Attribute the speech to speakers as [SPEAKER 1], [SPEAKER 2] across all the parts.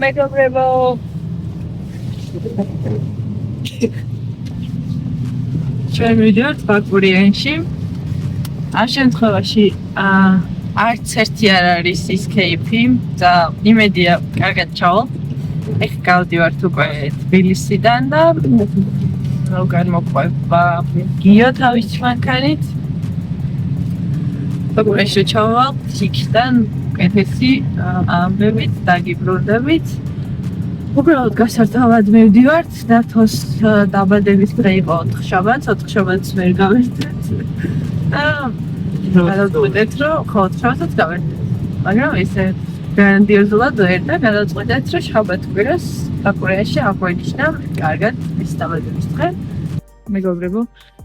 [SPEAKER 1] მეგობრებო. ჩვენ ვიდეოთ ბაკურიანში. ამ შემთხვევაში არც ერთი არ არის ის кейფი და იმედია კარგად ჩავალთ. ეხ გავდივართ უკვე თბილისიდან და როგორ მოყვება გიო თავის მანქანით. ბაკურიაში ჩავალთ იქიდან კეთესი ამბებით დაგიბრუნდებით. უბრალოდ გასართავად მივდივართ და თოს დაბადების დღე იყო 4 შაბათს, 4 შაბათს ვერ გავერთეთ. გადავწყვეტეთ რომ 4 შაბათს გავერთეთ. მაგრამ ესე გრანდიოზულად ვერ და გადავწყვეტეთ რომ შაბათ კვირას ბაკურიაში აღვნიშნა კარგად ეს დაბადების დღე. მეგობრებო,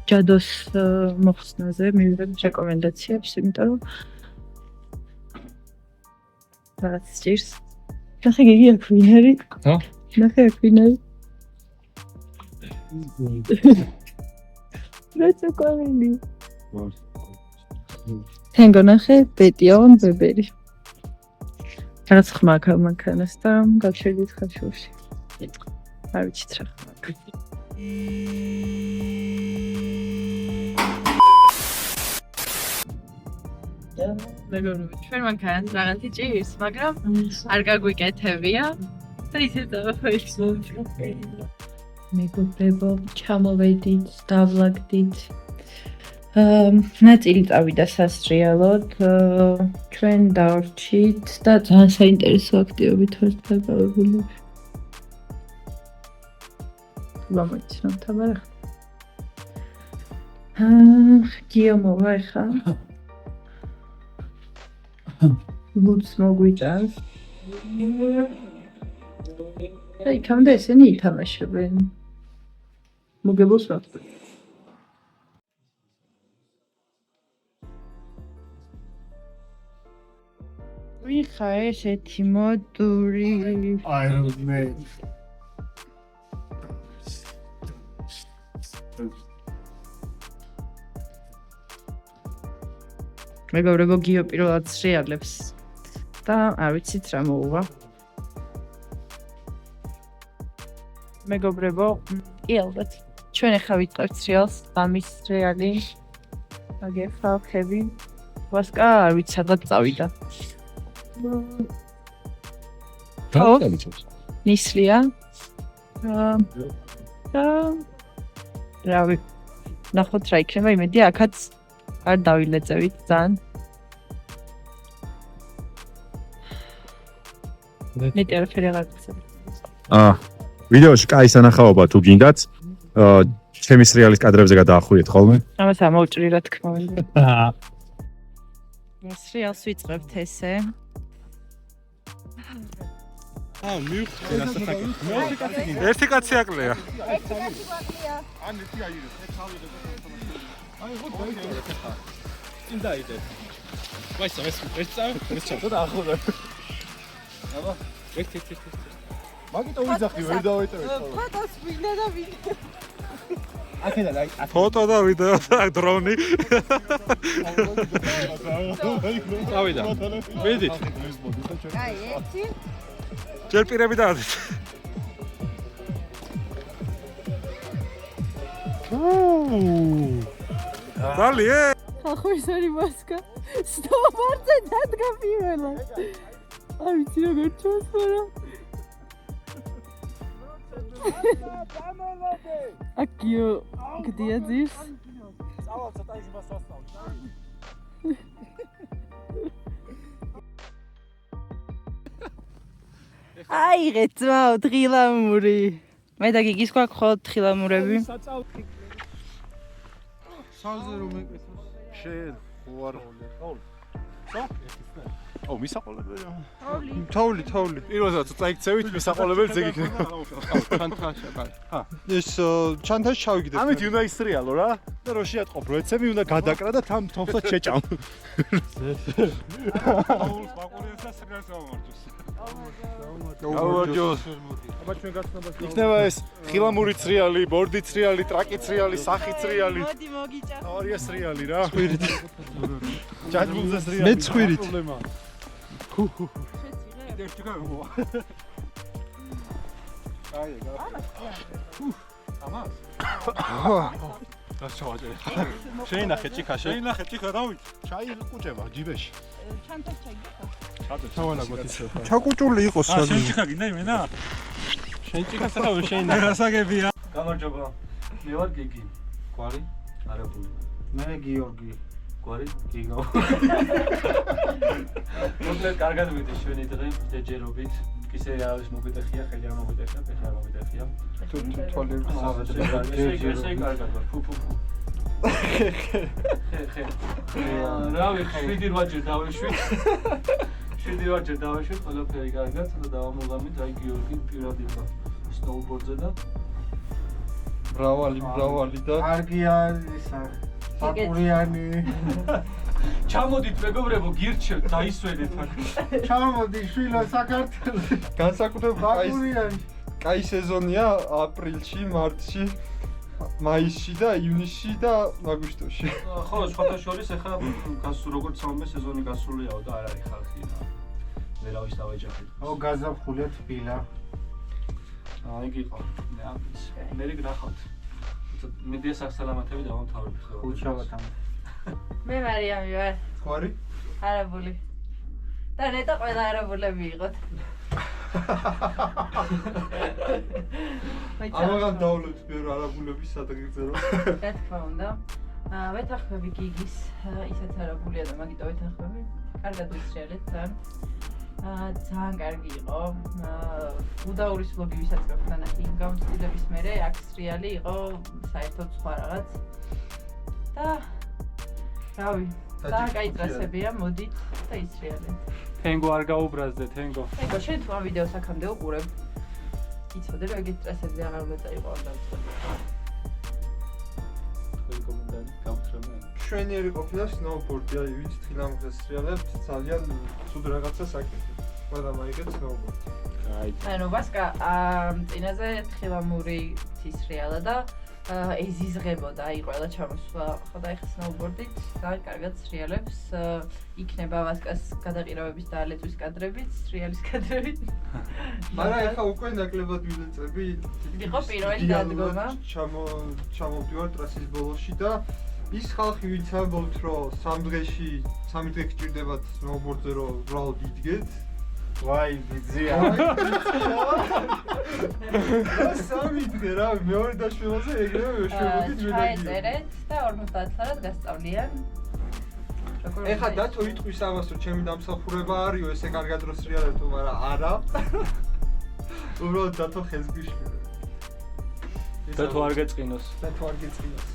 [SPEAKER 1] ჯადოს მოხსნაზე მივიღებ რეკომენდაციებს, იმიტომ რომ რაღაც ჭირს. ნახე გიგი აქ ვინერი?
[SPEAKER 2] ხო?
[SPEAKER 1] ნახე აქ ვინერი? როცა ყვავილი. თენგო ნახე ბეტიონ ბებერი. რაღაც ხმა მანქანას და გავშერდით ხაშურში. არ ვიცით რა ხმა. მეგობრებო, ჩვენ მანქანას რაღაცი ჭირს, მაგრამ არ გაგვიკეთებია და ისე დავაფიქრეთ. მეგობრებო, ჩამოვედით, დავლაგდით. ნაწილი წავიდა სასრიალოდ, ჩვენ დავრჩით და ძალიან საინტერესო აქტივობით ვართ დაკავებული. გამოიცნობ თამარა. გიო მოვა ხა. ლუც მოგვიტანს. აი, კამდე ესენი ითამაშებენ. მოგებოს რა? ვიხა ესეთი მოდური.
[SPEAKER 2] Iron Man.
[SPEAKER 1] მეგობრებო, გიო პირველად სრიალებს და არ ვიცით რა მოუვა. მეგობრებო, კი ალბათ. ჩვენ ახლა ვიწყებთ სრიალს, ამის სრიალი. აგერხა ხები. ვასკა არ ვიცი სადღაც წავიდა. ნისლია. რავი. ნახოთ რა იქნება, იმედია აქაც არ დავილეწევით ძალიან. მეტი არაფერი აღარ გქცევთ.
[SPEAKER 3] ვიდეოში კაი სანახაობა თუ გინდათ, ჩემი სრიალის კადრებზე გადაახურეთ ხოლმე.
[SPEAKER 1] ამას ამოვჭრი რა თქმა უნდა. სრიალს ვიწყებთ ესე.
[SPEAKER 2] მივხვდი რა საფაქი. ერთი კაცი აკლია. ან ერთი აირე. აი ხო დაიწყე. წინ დაიდე. ვაისა, ეს წავ და ახლა. აბა, ერთი. მაგიტო ვიძახი ვერ დავეტრე.
[SPEAKER 1] ფოტოს ვინდა და ვინდა.
[SPEAKER 2] აქედან აი ფოტო და ვიდეო და დრონი. წავიდა. მიდით.
[SPEAKER 1] აი, ერთი.
[SPEAKER 2] ჯერ პირები დაადეთ. დალია.
[SPEAKER 1] ახო ის არის მასკა. სტომარზე დადგა პირველად. არ ვიცი როგორ ჩანს, მაგრამ აკიო გდია ძირს.
[SPEAKER 2] წავალ ცოტა ის მას ასწავლე.
[SPEAKER 1] აიღე ძმაო თხილამური. მე და გიგის გვაქვს ხოლმე თხილამურები.
[SPEAKER 2] სალზე რომ ეკეთოს. შენ ხوار. ო, მისაყოლებელია. თოვლი. პირველად წაიქცევით მისაყოლებელს ეგ იქნება. ჩანთაში აკალ. ეს ჩანთაში ჩავიგდებ. ამით უნდა ისრიალო რა. და რო შეატყობ რო ეცემი უნდა გადაკრა და თან თომსაც შეჭამ. აუს ბაკურიანსა სრიალს გამარჯოს. გამარჯოს. აბა ჩვენ გაცნობას. იქნება ეს ხილამური სრიალი, ბორდი სრიალი, ტრაკი სრიალი, სახი სრიალი.
[SPEAKER 1] მოდი მოგიჭა.
[SPEAKER 2] ავარია სრიალი რა. ხვირით. ჯაჯბულზე სრიალი.
[SPEAKER 3] მეც ხვირით.
[SPEAKER 2] ხუ. ერთი გამო. ამას? რას ჩავაჭერე? შეინახე ჭიქა, შეინახე ჭიქა, დავით. ჩაი ყუჭება ჯიბეში.
[SPEAKER 4] ჩანთას ჩაიგიხო.
[SPEAKER 2] ჩავანაგოთ ისე. ჩაკუჭული იყოს სად.
[SPEAKER 5] შენ ჭიქა გინდა იმენა?
[SPEAKER 2] შენ ჭიქა საერთოდ შეინახე.
[SPEAKER 5] გასაგებია.
[SPEAKER 6] გამარჯობა. მე ვარ გიგი. გვარი? არაბული.
[SPEAKER 7] მე გიორგი.
[SPEAKER 6] გვარი? გიგო. მოკლედ კარგად ვიდე ჩვენი დღე, ჯერობით. ისე არის მოგიტეხია, ხელი არ მოგიტეხია, ფეხი არ მოგიტეხია.
[SPEAKER 2] თუ თვალები
[SPEAKER 6] ესე კარგად ვარ. ფუ. ხე. რავი, 7-8 დავეშვით. 7-8 დავეშვით, ყველაფერი კარგად, და დავამოღამით, აი გიორგი პირად იყო სნოუბორდზე და
[SPEAKER 2] მრავალი და
[SPEAKER 7] კარგია ისა. პაკურიანი.
[SPEAKER 6] ჩამოდით მეგობრებო, გირჩევთ, დაისვენეთ აქ.
[SPEAKER 7] ჩამოდი შვილო საქართველოს.
[SPEAKER 2] განსაკუთრებით
[SPEAKER 7] პაკურიანი.
[SPEAKER 2] კაი სეზონია აპრილში, მარტში, მაისში და ივნისში და აგვისტოში.
[SPEAKER 6] ხო, სხვათა შორის ახლა როგორც სამე სეზონი გასულიაო და არ არის ხალხი. ვერავის დავეჯახეთ.
[SPEAKER 7] ო გაზაფხულია თბილა.
[SPEAKER 6] აი გიყო. მე გნახავთ. მიდია სასალამათები დავამთავრებ ხოლმე.
[SPEAKER 7] ხუჩავათან.
[SPEAKER 4] მე მარიამი ვარ.
[SPEAKER 2] გვარი?
[SPEAKER 4] არაბული. და ნეტა ყველა არაბულები იყოთ.
[SPEAKER 2] ამაგან დავლობთ ბევრ არაბულების სადაგრძე რომ.
[SPEAKER 4] რა თქმა უნდა. ვეთანხმები გიგის ისეთ არაბულია და მაგიტო ვეთანხმები. კარგად ვისრიალეთ ძალიან. ძალიან კარგი იყო. უდაურის ვლოგი ვისაც გაქვთ ნახი გამოცდილების მერე აქ სრიალი იყო საერთოდ სხვა რაღაც. და რავი, ძალიან კაი ტრასებია, მოდით და ისრიალეთ.
[SPEAKER 6] თენგო არ გაუბრაზდე, თენგო.
[SPEAKER 4] ეგო შენ თუ ამ ვიდეოს აქამდე უყურებ. იცოდე რომ ეგეთ ტრასებზე აღარ უნდა წაიყო ამ დავწერე.
[SPEAKER 6] თქვენი კომენტარი გავთხრამე.
[SPEAKER 2] შვენიერი ყოფილა სნოუბორდი, აი ვინც თხილამხეს სრიალებთ, ძალიან ცუდ რაღაცას აკეთებს. ყველა მაიგეთ სნოუბორდი.
[SPEAKER 6] აი,
[SPEAKER 4] ანუ ვასკა წინაზე თხილამური თისრიალა და ეზიზღებოდა აი ყველა ჩამოსვლა ხო და ეხა სნოუბორდით ძალიან კარგად სრიალებს იქნება ვასკას გადაყირავების და ალეწვის კადრებით, სრიალის კადრებით.
[SPEAKER 2] მაგრამ ეხა უკვე ნაკლებად ვიდეწები.
[SPEAKER 4] იყო პირველი დადგომა.
[SPEAKER 2] ჩამოვდივარ ტრასის ბოლოში და ის ხალხი ვინც ამბობთ რომ 3 დღეში 3 დღე გჭირდებათ სნოუბორდზე რომ უბრალოდ იდგეთ.
[SPEAKER 7] ვაი ბიძია.
[SPEAKER 2] სამი დღე რა მეორე დაშველაზე ეგრევე ვეშვებოდით
[SPEAKER 4] ჩაეწერეთ და 50 წელად გასწავლიან.
[SPEAKER 2] ეხა დათო იტყვის ამას რომ ჩემი დამსახურება არისო ესე კარგად რო სრიალებთო, მაგრამ არა. უბრალოდ დათო ხეს გვიშლია.
[SPEAKER 6] და თუ არ გეწყინოს.
[SPEAKER 2] დათო არ გეწყინოს.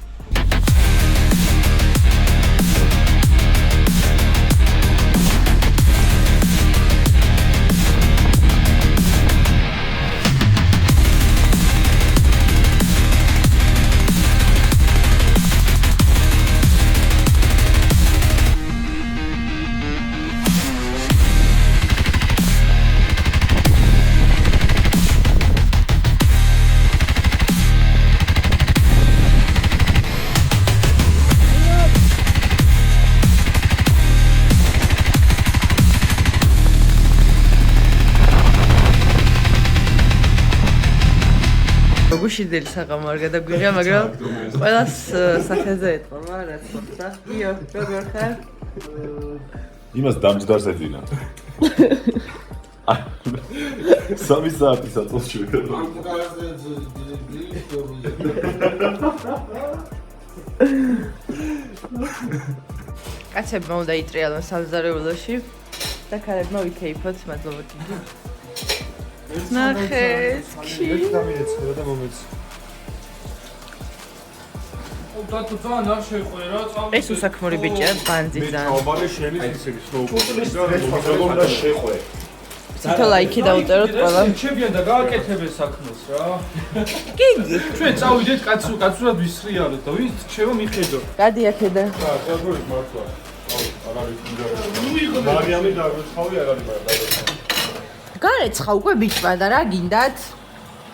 [SPEAKER 1] გუშინდელი საღამო არ გადაგვიღია, მაგრამ ყველას სახეზე ეთქვა, რაც მოხდა. იო, როგორ ხარ?
[SPEAKER 8] იმას დამჯდარს ეძინა. 3 საათი საწოლში ვიყავ.
[SPEAKER 1] კაცებმა უნდა იტრიალონ სამზარეულოში და ქალებმა ვიქეიფოთ, მადლობა დიდი. ნახეს, კი.
[SPEAKER 2] დამიეცხრა და მომეც.
[SPEAKER 5] დათო ძალიან არ შეყვერა, წავ.
[SPEAKER 1] ეს უსაქმური ბიჭია, ბანძი ძალიან.
[SPEAKER 8] აბარე შენი ისეთი სნოუბორდის და შეყვე.
[SPEAKER 1] თითო ლაიქი დაუწეროთ ყველა.
[SPEAKER 5] ჩემიან და გააკეთებენ საქმეს რა.
[SPEAKER 1] გიგი.
[SPEAKER 5] ჩვენ წავიდეთ კაცურად ვისრიალეთ და ვინც ჩემო მიხედო.
[SPEAKER 1] გადი აქედან.
[SPEAKER 8] რა, კაცური მართლა. არ არის ინჟინერი. მარიამი დაგვეცხავი არ არის მაგრამ.
[SPEAKER 1] გარეცხა უკვე ბიჭმა და რა გინდათ?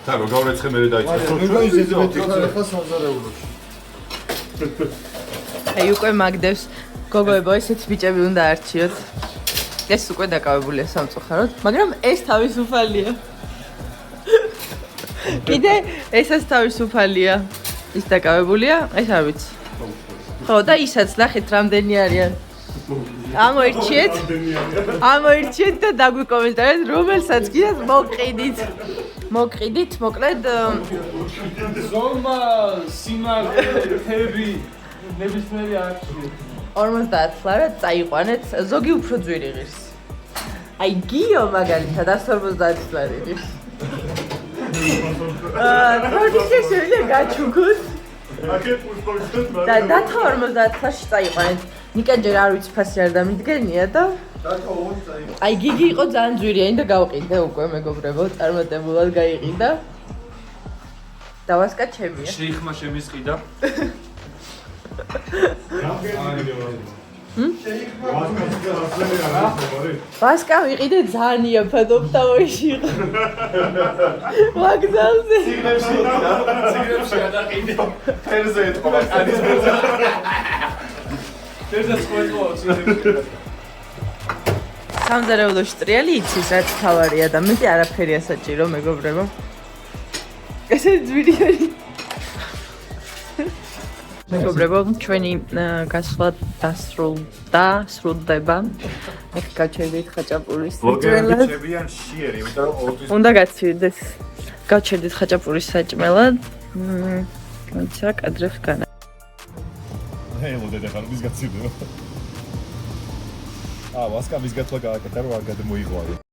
[SPEAKER 8] და რო გავრეცხე მე დაიწყო.
[SPEAKER 2] ახლა სამზარეულოში.
[SPEAKER 1] აი უკვე მაგდებს გოგოებო ესეც ბიჭები უნდა არჩიოთ. ეს უკვე დაკავებულია სამწუხაროდ, მაგრამ ეს თავისუფალია. კიდე ესაც თავისუფალია. ის დაკავებულია, ეს არ ვიცი. ხო და ისაც ნახეთ რამდენი არიან. ამოირჩიეთ და დაგვიკომენტარეთ რომელსაც გინდათ მოყიდით. მოყიდით, მოკლედ
[SPEAKER 6] ზომა, სიმაღლე, თები, ნებისმიერი არჩია.
[SPEAKER 1] 50 ლარა წაიყვანეთ, ზოგი უფრო ძვირი ღირს. აი გიო მაგალითად 150 ლარი ღირს. თორქიშე შეიძლება გაჩუქოთ. და 50 ლარში წაიყვანეთ. ნიკა ჯერ არ ვიცი ფასი არ დამიდგენია და აი გიგი იყო ძალიან ძვირიანი და გავყიდე უკვე მეგობრებო, წარმატებულად გაიყიდა. დავასკა ჩემია.
[SPEAKER 6] შეიხმა შემისყიდა.
[SPEAKER 1] ვასკა ვიყიდე ძალიან იაფად ოპტავოში იყო. ვაგზალზე.
[SPEAKER 6] ციგნებში გადაყიდე. ფერზე ეთყობა, კანის ფერზე. ფერზე წყვეტყო ციგნებში.
[SPEAKER 1] სამზარეულოში ტრიალი იცის რაც თავარია და მეტი არაფერია საჭირო მეგობრებო. ესე ძვირიანი. მეგობრებო, ჩვენი გასვლა სრულდება. ეხლა გავჩერდით ხაჭაპურის საჭმელად.
[SPEAKER 2] ჩებიან შიერი, იმიტომ რომ ორთვის
[SPEAKER 1] უნდა გაცივდეს. გავჩერდით ხაჭაპურის საჭმელად. მოიცა კადრებს განა.
[SPEAKER 2] ელოდე და ხარ მის გაცივდება. ვასკა მის გათვლა გააკეთა რომ არ გადმოიღვარი.